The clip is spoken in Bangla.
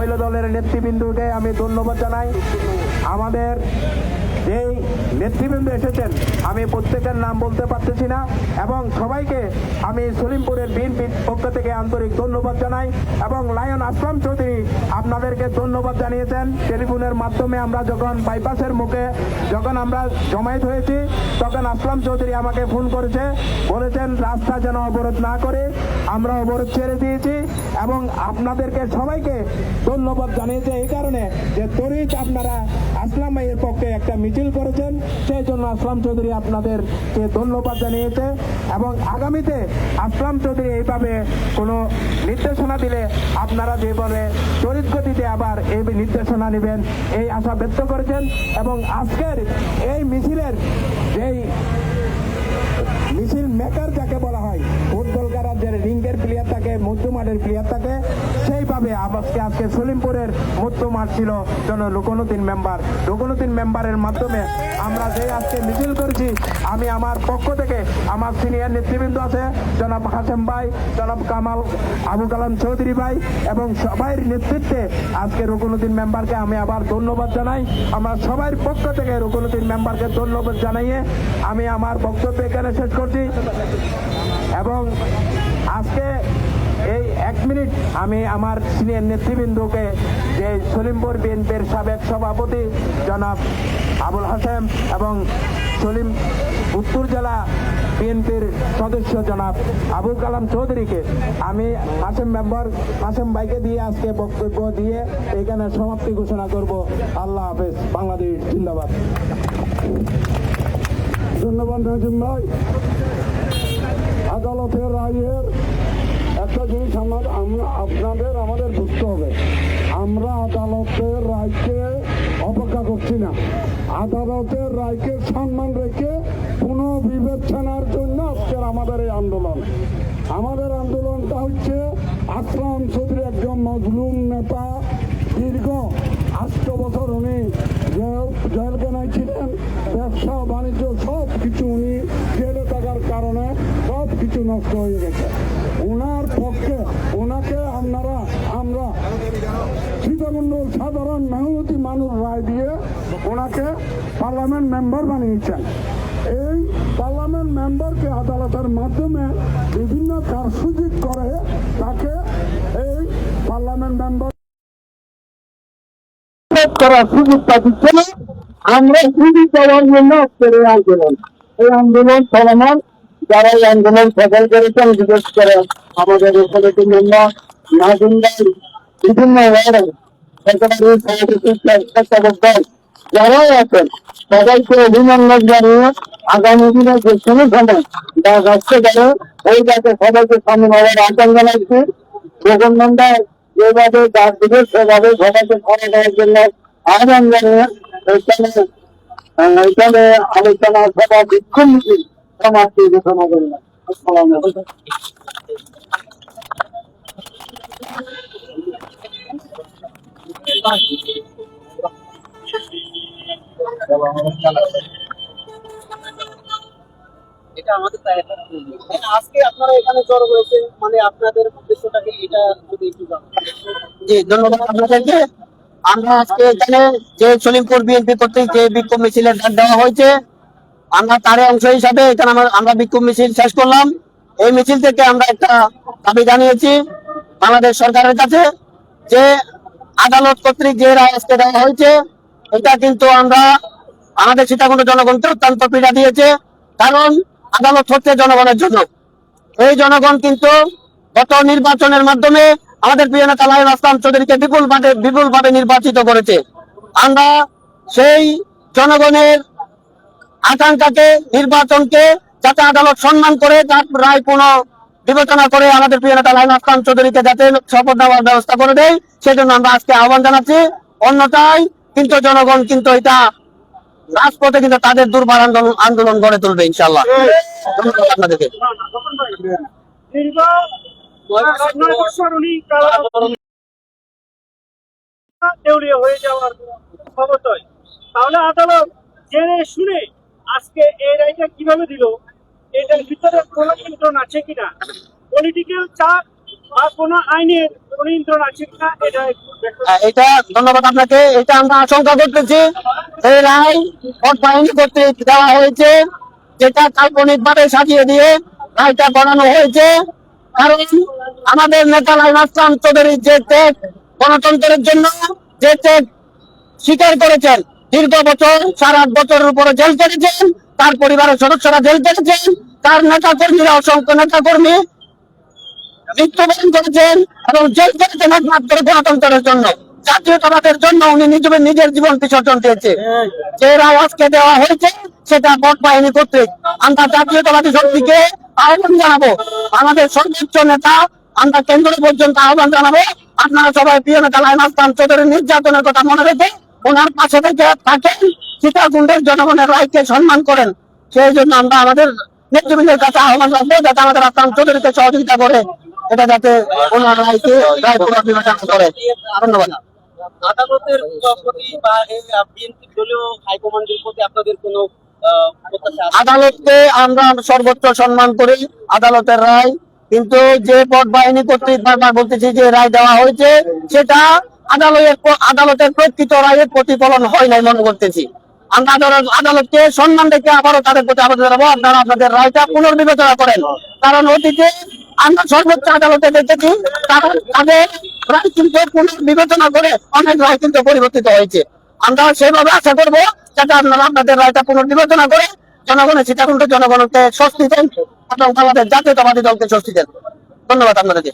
মহিলা দলের নেতৃবৃন্দকে আমি ধন্যবাদ জানাই। আমাদের যেই নেতৃবৃন্দ এসেছেন আমি প্রত্যেকের নাম বলতে পারতেছি না, এবং সবাইকে আমি সলিমপুরের বিএনপির পক্ষ থেকে আন্তরিক ধন্যবাদ জানাই। এবং লায়ন আসলাম চৌধুরী আপনাদেরকে ধন্যবাদ জানিয়েছেন। টেলিফোনের মাধ্যমে আমরা যখন বাইপাসের মুখে যখন আমরা জমায়েত হয়েছি তখন আসলাম চৌধুরী আমাকে ফোন করেছে, বলেছেন রাস্তা যেন অবরোধ না করে, আমরা অবরোধ ছেড়ে দিয়েছি। এবং আপনাদেরকে সবাইকে ধন্যবাদ জানিয়েছে এই কারণে যে তরিত আপনারা আসলাম ভাইয়ের পক্ষে একটা মিছিল করেছেন, সেই জন্য আসলাম চৌধুরী আপনাদেরকে ধন্যবাদ জানিয়েছে। এবং আগামীতে আসলাম চৌধুরী এইভাবে কোনো নির্দেশনা দিলে আপনারা যেভাবে তড়িৎ গতিতে আবার এই নির্দেশনা নেবেন এই আশা ব্যক্ত করেছেন। এবং আজকের এই মিছিলের যেই মিছিল মেকার যাকে বলা হয়, ফুটবল খেলার যে রিঙ্গের প্লেয়ার থাকে, মধ্যমাঠের প্লেয়ার থাকে, সেইভাবে আজকে সলিমপুরের মধ্যমাঠ ছিল জন রুকনুদ্দিন মেম্বারের মাধ্যমে আমরা যে আজকে মিছিল করেছি। আমি আমার পক্ষ থেকে আমার সিনিয়র নেতৃবৃন্দ আছে, জনাব হাসেম ভাই, জনাব কামাল আবু কালাম চৌধুরী ভাই এবং সবাইয়ের নেতৃত্বে আজকে রুকনুদ্দিন মেম্বারকে আমি আবার ধন্যবাদ জানাই। আমরা সবার পক্ষ থেকে রুকনুদ্দিন মেম্বারকে ধন্যবাদ জানাইয়ে আমি আমার বক্তব্য এখানে শেষ করছি। এবং আজকে এই 1 মিনিট আমি আমার সিনিয়র নেতৃবৃন্দকে, যে সলিমপুর বিএনপির সাবেক সভাপতি জনাব আবুল হাসেম এবং সলিম উত্তর জেলা বিএনপির সদস্য জনাব আবুল কালাম চৌধুরীকে আমি হাসেম ভাইকে দিয়ে আজকে বক্তব্য দিয়ে এখানে সমাপ্তি ঘোষণা করব। আল্লাহ হাফেজ। বাংলাদেশ জিন্দাবাদ। ধন্যবাদ নাজিম ভাই। আদালতের রায়ের একটা জিনিস আমাদের বুঝতে হবে, আমরা আদালতের রায়কে অপেক্ষা করছি না। আদালতের রায়কে সম্মান রেখে পুনঃবিবেচনার জন্য আজকের আমাদের এই আন্দোলন। আমাদের আন্দোলনটা হচ্ছে আসলাম চৌধুরী একজন মজলুম নেতা, দীর্ঘ 8 বছর উনি জেলখানায় ছিলেন, ব্যবসা বাণিজ্য সব কিছু উনি জেলে থাকার কারণে সব কিছু নষ্ট হয়ে গেছে। ওনার পক্ষে ওনাকে আমরা সীতাকুণ্ডল সাধারণ মেহনতি মানুষ রায় দিয়ে ওনাকে পার্লামেন্ট মেম্বার বানিয়েছেন। এই পার্লামেন্ট মেম্বারকে আদালতের মাধ্যমে বিভিন্ন কারসুজি করে তাকে এই পার্লামেন্ট মেম্বার করার সুযোগটা দিচ্ছে না। আমরা সুযোগ পাওয়ার জন্য এই আন্দোলন চলমান। যারা এই আন্দোলন সফল করেছেন, বিশেষ করে আমাদের কমিটি মেম্বার নাজিম ভাই, বিভিন্ন যারাই আছেন সবাইকে অভিনন্দন জানিয়ে আগামী দিনে যে কোনো সময় যা আসতে গেলে ওই যাতে সবাইকে সামনে হওয়ার আহ্বান জানাচ্ছি। যোগনন্দা যেভাবে ডাক দিবে সেভাবে সবাইকে খবর দেওয়ার জন্য আহ্বান জানিয়ে এখানে আলোচনা সভা বিক্ষোভ মিছিল সমাপ্তি ঘোষণা করলাম। আসসালামু আলাইকুম। এটা আমাদের আজকে আপনারা এখানে জড়ো হয়েছে, মানে আপনাদের উদ্দেশ্যটাকে এটা যদি একটু জানান। জি, ধন্যবাদ আপনাদেরকে। আমরা আজকে এখানে যে সলিমপুর বিএনপি কর্তৃক যে বিক্ষোভ মিছিলের ডাক দেওয়া হয়েছে, আমরা তার অংশ হিসাবে এখানে আমরা বিক্ষোভ মিছিল শেষ করলাম। এই মিছিল থেকে আমরা একটা দাবি জানিয়েছি বাংলাদেশ সরকারের কাছে, যে আদালত কর্তৃক যে রায় আজকে দেওয়া হয়েছে এটা কিন্তু আমরা আমাদের সীতাকুণ্ড জনগণকে অত্যন্ত পীড়া দিয়েছে। কারণ আদালত হচ্ছে জনগণের জন্য। এই জনগণ কিন্তু গত নির্বাচনের মাধ্যমে আমাদের প্রিয় নেতা লায়ন আসলাম চৌধুরীকে বিপুলভাবে নির্বাচিত করেছে। আমরা সেই জনগণের আকাঙ্ক্ষাকে, নির্বাচনকে যাতে আদালত সম্মান করে তার রায় পুনঃ বিবেচনা করে আমাদের প্রিয় নেতা লায়ন আসলাম চৌধুরীকে যাতে শপথ নেওয়ার ব্যবস্থা করে দেয়, সেজন্য আমরা আজকে আহ্বান জানাচ্ছি। অন্যথায় কিন্তু জনগণ কিন্তু এটা রাজপথে কিন্তু তাদের দুর্বার আন্দোলন গড়ে তুলবে ইনশাল্লাহ। ধন্যবাদ আপনাদেরকে। দেউলিয়া হয়ে যাওয়ার খবরটাই, তাহলে আদালত জেনে শুনে আজকে এই রায়টা কিভাবে দিল, এটার ভিতরে কোনো নিয়ন্ত্রণ আছে কিনা, পলিটিক্যাল চাপ বা কোনো আইনের নিয়ন্ত্রণ আছে কিনা এটা একটু ব্যাখ্যা এটা ধন্যবাদ আপনাকে। এটা আমরা আশঙ্কা করতেছি এই রায় ভোট বাহিনী কর্তৃক দেওয়া হয়েছে, যেটা কাল্পনিক ভাবে সাজিয়ে দিয়ে রায়টা বানানো হয়েছে। কারণ আমাদের নেতা লাইন আসলাম চৌধুরী যে ত্যাগ গণতন্ত্রের জন্য যে ত্যাগ স্বীকার করেছেন, দীর্ঘ বছর 7-8 বছরের উপরে জেল কেটেছেন, তার পরিবারের সদস্যরা জেল কেটেছেন, তার নেতা কর্মীরা অসংখ্য নেতা কর্মী মৃত্যুবরণ করেছেন এবং জেল কেটেছেন একমাত্র গণতন্ত্রের জন্য, জাতীয়তাবাদের জন্য উনি নিজের জীবন বিসর্জন দিয়েছে। যে রায় আজকে দেওয়া হয়েছে সেটা ভোট বাহিনী কর্তৃক। আমরা জাতীয়তাবাদী শক্তিকে আহ্বান জানাবো, আমাদের সর্বোচ্চ নেতা আমরা কেন্দ্র পর্যন্ত আহ্বান জানাবো, আপনারা সবাই প্রিয় নেতা লাইন আসলাম চৌধুরীর নির্যাতনের কথা মনে রেখে ওনার পাশে থেকে থাকেন, সীতাকুণ্ডের জনগণের রায়কে সম্মান করেন। সেই জন্য আমরা আমাদের নেতৃবৃন্দের কাছে আহ্বান রাখবো যাতে আমাদের আসলাম চৌধুরীকে সহযোগিতা করে এটা যাতে ওনার রায়কে রায় পুনর্বিবেচনা করে। ধন্যবাদ। আদালতের প্রতি বা এই বিএনপি দলীয় হাইকমান্ডের প্রতি আপনাদের কোনো প্রত্যাশা আছে? আদালতকে আমরা সর্বোচ্চ সম্মান করি, আদালতের রায়, কিন্তু যে ভোট বাহিনী কর্তৃক বারবার বলতেছি যে রায় দেওয়া হয়েছে সেটা আদালতের প্রকৃত রায়ের প্রতিফলন হয় নাই মনে করতেছি। আমরা আদালতকে সম্মান রেখে আবারও তাদের প্রতি আবেদন জানাবো, আপনারা আপনাদের রায়টা পুনর্বিবেচনা করেন। কারণ অতীতে আমরা সর্বোচ্চ আদালতে দেখেছি তাদের রায় কিন্তু পুনর্বিবেচনা করে অনেক রায় কিন্তু পরিবর্তিত হয়েছে। আমরা সেভাবে আশা করবো যাতে আপনারা আপনাদের রায়টা পুনর্বিবেচনা করে জনগণের সীতাকুণ্ড জনগণকে স্বস্তি দেন এবং আমাদের জাতীয়তাবাদী দলকে স্বস্তি দেন। ধন্যবাদ আপনাদেরকে।